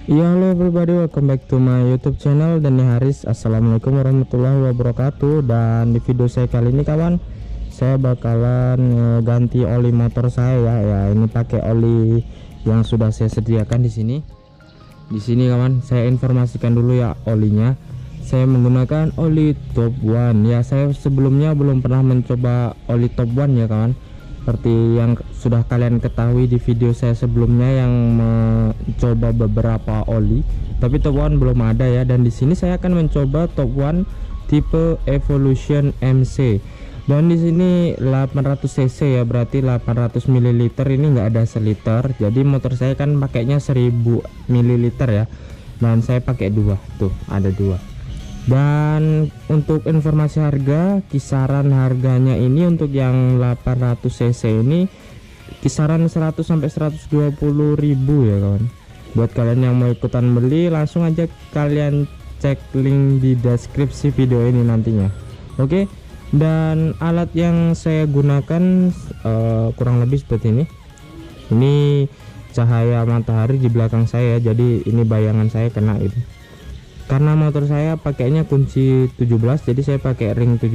Ya, halo everybody, welcome back to my YouTube channel Dani Haris. Assalamualaikum warahmatullahi wabarakatuh. Dan di video saya kali ini kawan, saya bakalan ganti oli motor saya ya. Ya, ini pakai oli yang sudah saya sediakan di sini. Di sini kawan, saya informasikan dulu ya olinya. Saya menggunakan oli Top One. Ya, saya sebelumnya belum pernah mencoba oli Top One ya kawan. Seperti yang sudah kalian ketahui di video saya sebelumnya yang mencoba beberapa oli, tapi Top One belum ada ya. Dan di sini saya akan mencoba Top One tipe Evolution MC. Dan di sini 800 cc ya, berarti 800 ml, ini enggak ada seliter. Jadi motor saya kan pakainya 1000 ml ya. Dan saya pakai dua, tuh ada dua. Dan untuk informasi harga, kisaran harganya ini untuk yang 800 cc ini kisaran 100 sampai 120 ribu ya kawan. Buat kalian yang mau ikutan beli, langsung aja kalian cek link di deskripsi video ini nantinya. Oke. Dan alat yang saya gunakan kurang lebih seperti ini. Ini cahaya matahari di belakang saya, jadi ini bayangan saya kena itu. Karena motor saya pakainya kunci 17, jadi saya pakai ring 17.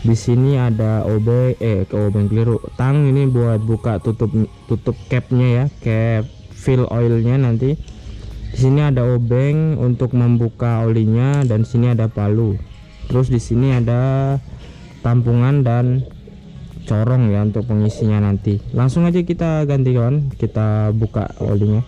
Di sini ada obeng keliru, tang ini buat buka tutup capnya ya, cap fill oilnya nanti. Di sini ada obeng untuk membuka olinya, dan sini ada palu. Terus di sini ada tampungan dan corong ya untuk pengisinya nanti. Langsung aja kita ganti kawan, kita buka olinya.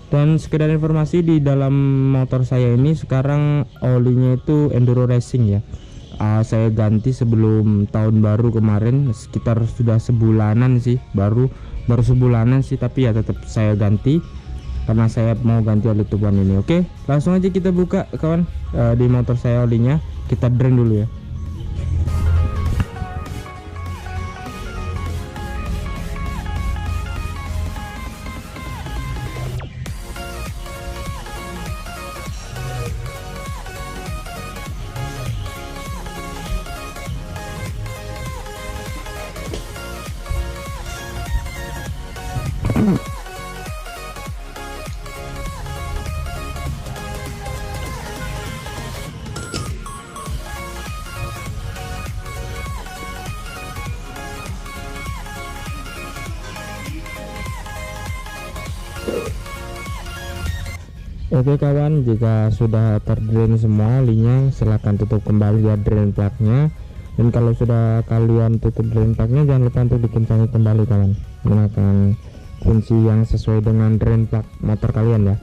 Dan sekedar informasi, di dalam motor saya ini sekarang olinya itu Enduro Racing ya. Saya ganti sebelum tahun baru kemarin, sekitar sudah sebulanan sih, baru sebulanan sih, tapi ya tetap saya ganti karena saya mau ganti oli tuban ini. Oke, langsung aja kita buka kawan. Di motor saya olinya kita drain dulu ya. Oke kawan, jika sudah terdrain semua olinya, silahkan tutup kembali ya drain plugnya. Dan kalau sudah kalian tutup drain plugnya, jangan lupa untuk dikencangi kembali kawan, menggunakan kunci yang sesuai dengan drain plug motor kalian ya.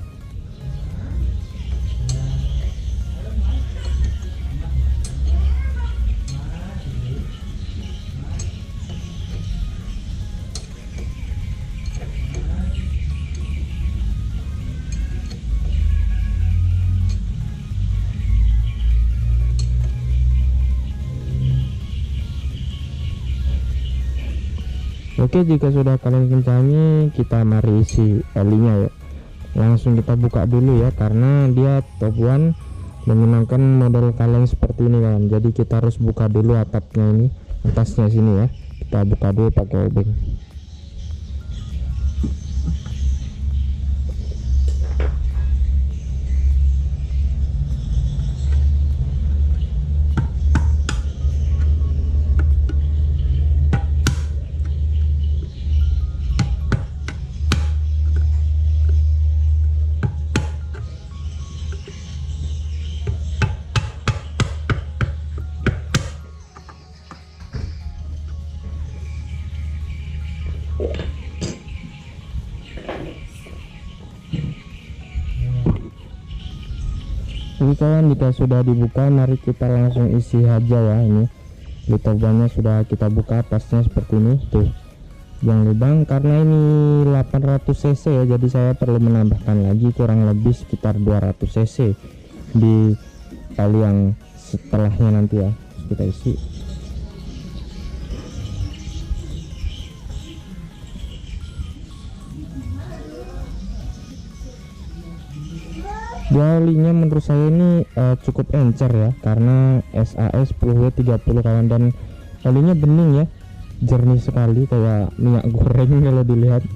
Oke, jika sudah kalian kencangi, kita mari isi olinya ya. Langsung kita buka dulu ya, karena dia Top One menggunakan model kaleng seperti ini kan. Jadi kita harus buka dulu atapnya ini, atasnya sini ya. Kita buka dulu pakai obeng. Jadi kawan, jika sudah dibuka, mari kita langsung isi aja ya. Ini lubangnya sudah kita buka, atasnya seperti ini tuh yang lubang. Karena ini 800 cc ya, jadi saya perlu menambahkan lagi kurang lebih sekitar 200 cc di oli yang setelahnya nanti ya. Kita isi. Dia olinya menurut saya ini cukup encer ya, karena SAS 10W30 kawan, dan olinya bening ya, jernih sekali kayak minyak goreng kalau dilihat.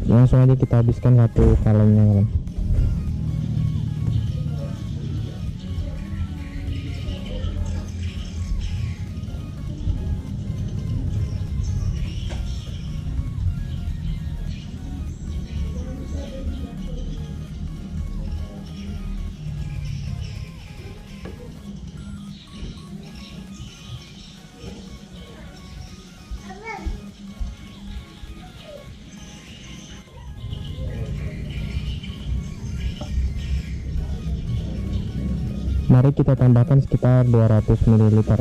Langsung aja kita habiskan satu kalengnya kawan. Mari kita tambahkan sekitar 200 ml. Oke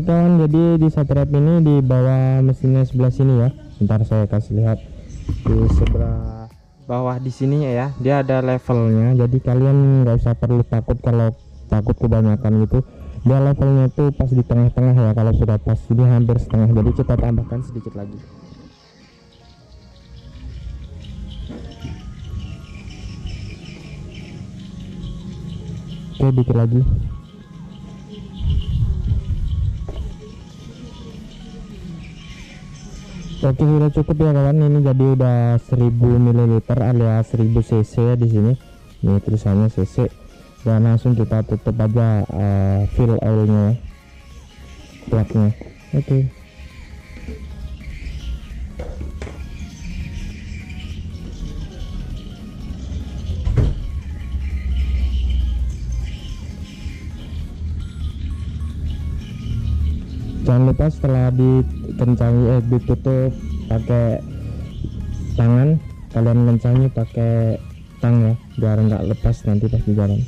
kawan, jadi di satrap ini di bawah mesinnya sebelah sini ya. Bentar saya kasih lihat di sebelah bawah di sini ya. Dia ada levelnya, jadi kalian nggak usah perlu takut kalau takut kebanyakan gitu. Dia levelnya itu pas di tengah-tengah ya. Kalau sudah pas ini hampir setengah, jadi kita tambahkan sedikit lagi. Oke, dikit lagi. Oke, sudah cukup ya kawan. Ini jadi udah 1000 ml alias 1000 cc ya di sini. Ini tulisannya cc. Dan langsung kita tutup aja fill oilnya, plugnya. Oke. Jangan lupa setelah dikencangi ditutup pakai tangan, kalian kencangi pakai tang ya, biar nggak lepas nanti pas di jalan.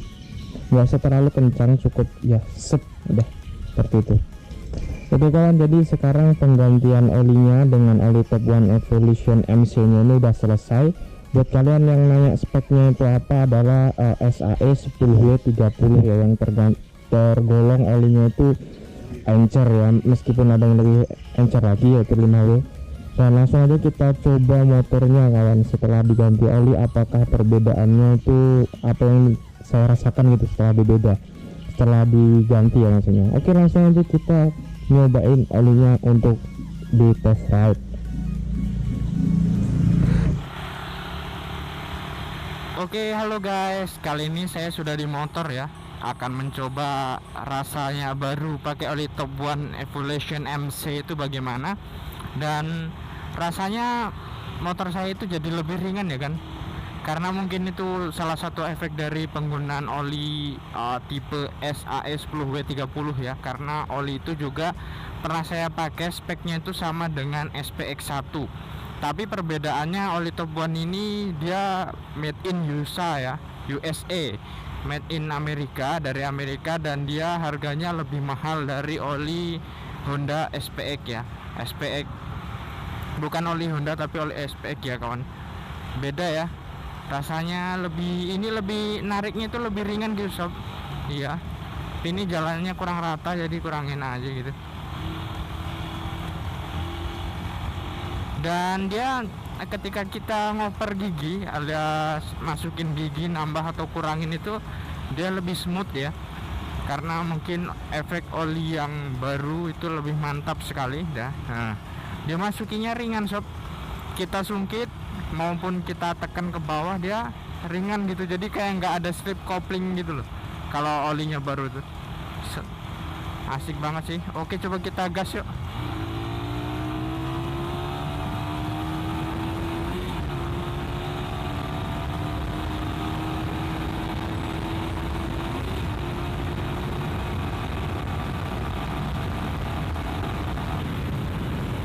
Nggak usah terlalu kencang, cukup ya set, udah seperti itu. Oke kawan, jadi sekarang penggantian olinya dengan oli Top One Evolution MC nya ini udah selesai. Buat kalian yang nanya speknya itu apa, adalah SAE 10W30 ya, yang tergolong olinya itu encer ya, meskipun ada yang lebih encer lagi yaitu 5W. Dan langsung aja kita coba motornya kawan, setelah diganti oli apakah perbedaannya itu apa yang saya rasakan gitu setelah diganti ya maksudnya. Oke, langsung aja kita nyobain olinya untuk di test ride. Oke, halo guys, kali ini saya sudah di motor ya, akan mencoba rasanya baru pakai oli Top One Evolution MC itu bagaimana. Dan rasanya motor saya itu jadi lebih ringan ya kan, karena mungkin itu salah satu efek dari penggunaan oli tipe SAE 10W30 ya, karena oli itu juga pernah saya pakai, speknya itu sama dengan SPX1, tapi perbedaannya oli Top One ini dia made in USA ya, USA, made in Amerika, dari Amerika, dan dia harganya lebih mahal dari oli Honda SPX ya. SPX bukan oli Honda tapi oli SPX ya kawan, beda ya rasanya. Lebih nariknya itu lebih ringan gitu sob. Iya, ini jalannya kurang rata jadi kurang enak aja gitu. Dan dia ketika kita ngoper gigi alias masukin gigi, nambah atau kurangin itu dia lebih smooth ya, karena mungkin efek oli yang baru itu lebih mantap sekali dah. Nah, dia masukinya ringan sob, kita sungkit maupun kita tekan ke bawah dia ringan gitu, jadi kayak nggak ada strip coupling gitu loh kalau olinya baru tuh. Asik banget sih. Oke, coba kita gas yuk.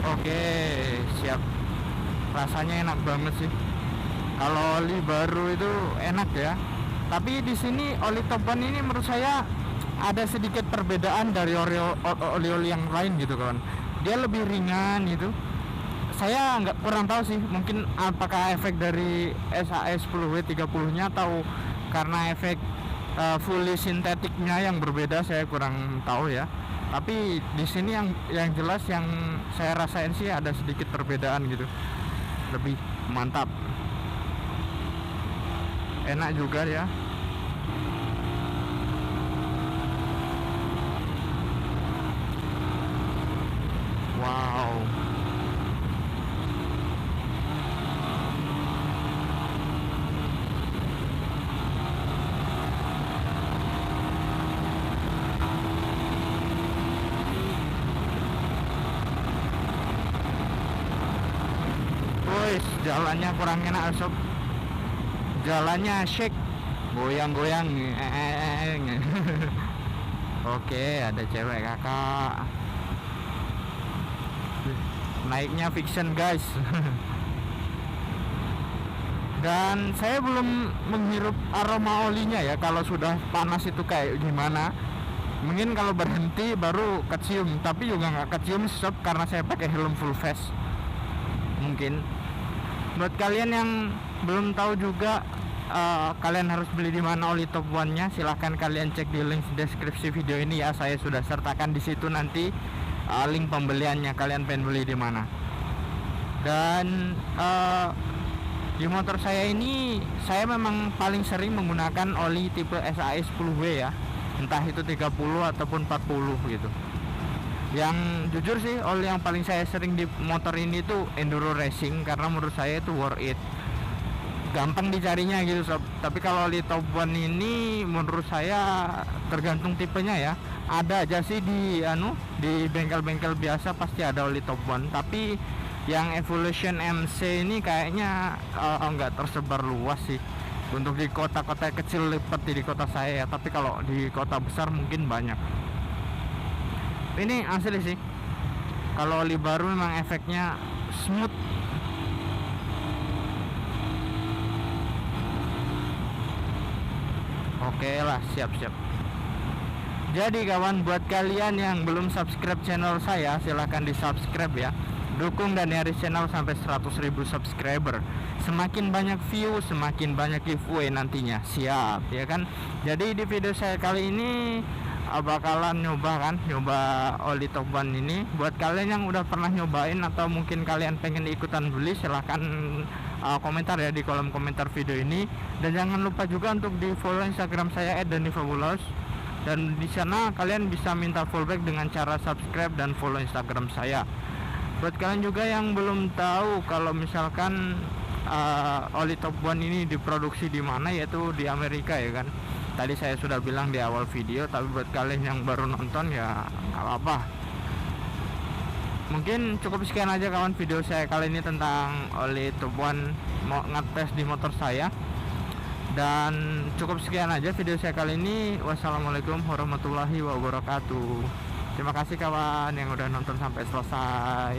Oke, siap. Rasanya enak banget sih. Kalau oli baru itu enak ya. Tapi di sini oli Top One ini menurut saya ada sedikit perbedaan dari oli-oli yang lain gitu kawan. Dia lebih ringan gitu. Saya kurang tahu sih, mungkin apakah efek dari SAE 10W30-nya atau karena efek fully sintetiknya yang berbeda, saya kurang tahu ya. Tapi di sini yang jelas yang saya rasain sih ada sedikit perbedaan gitu, lebih mantap. enak juga ya. Wow. Wih, jalannya kurang enak sob. Jalannya shake, goyang-goyang. Oke, ada cewek kakak. Naiknya fiction guys. Dan saya belum menghirup aroma olinya ya, kalau sudah panas itu kayak gimana. Mungkin kalau berhenti baru kecium, tapi juga nggak kecium sob karena saya pakai helm full face. Mungkin buat kalian yang belum tahu juga, kalian harus beli di mana oli top one-nya, silahkan kalian cek di link deskripsi video ini ya. Saya sudah sertakan di situ nanti link pembeliannya, kalian pengen beli di mana. Dan di motor saya ini saya memang paling sering menggunakan oli tipe SAE 10W ya, entah itu 30 ataupun 40 gitu. Yang jujur sih oli yang paling saya sering di motor ini tuh enduro racing, karena menurut saya itu worth it, gampang dicarinya gitu sob. Tapi kalau oli top one ini menurut saya tergantung tipenya ya. Ada aja sih di bengkel-bengkel biasa pasti ada oli top one, tapi yang Evolution MC ini kayaknya nggak tersebar luas sih. Untuk di kota-kota kecil seperti di kota saya ya, tapi kalau di kota besar mungkin banyak. Ini asli sih, kalau oli baru memang efeknya smooth. Oke lah, siap-siap. Jadi kawan, buat kalian yang belum subscribe channel saya, silahkan di subscribe ya. Dukung Dani Haris channel sampai 100.000 subscriber. Semakin banyak view, semakin banyak giveaway nantinya. Siap ya kan. Jadi di video saya kali ini bakalan nyoba oli top one ini. Buat kalian yang udah pernah nyobain atau mungkin kalian pengen ikutan beli, silahkan komentar ya di kolom komentar video ini. Dan jangan lupa juga untuk di follow Instagram saya @danifabulous. Dan di sana kalian bisa minta fallback dengan cara subscribe dan follow Instagram saya. Buat kalian juga yang belum tahu kalau misalkan oli top one ini diproduksi di mana, yaitu di Amerika ya kan. Tadi saya sudah bilang di awal video, tapi buat kalian yang baru nonton ya nggak apa-apa. Mungkin cukup sekian aja kawan video saya kali ini tentang oli top one mau ngetes di motor saya. Dan cukup sekian aja video saya kali ini. Wassalamualaikum warahmatullahi wabarakatuh. Terima kasih kawan yang udah nonton sampai selesai.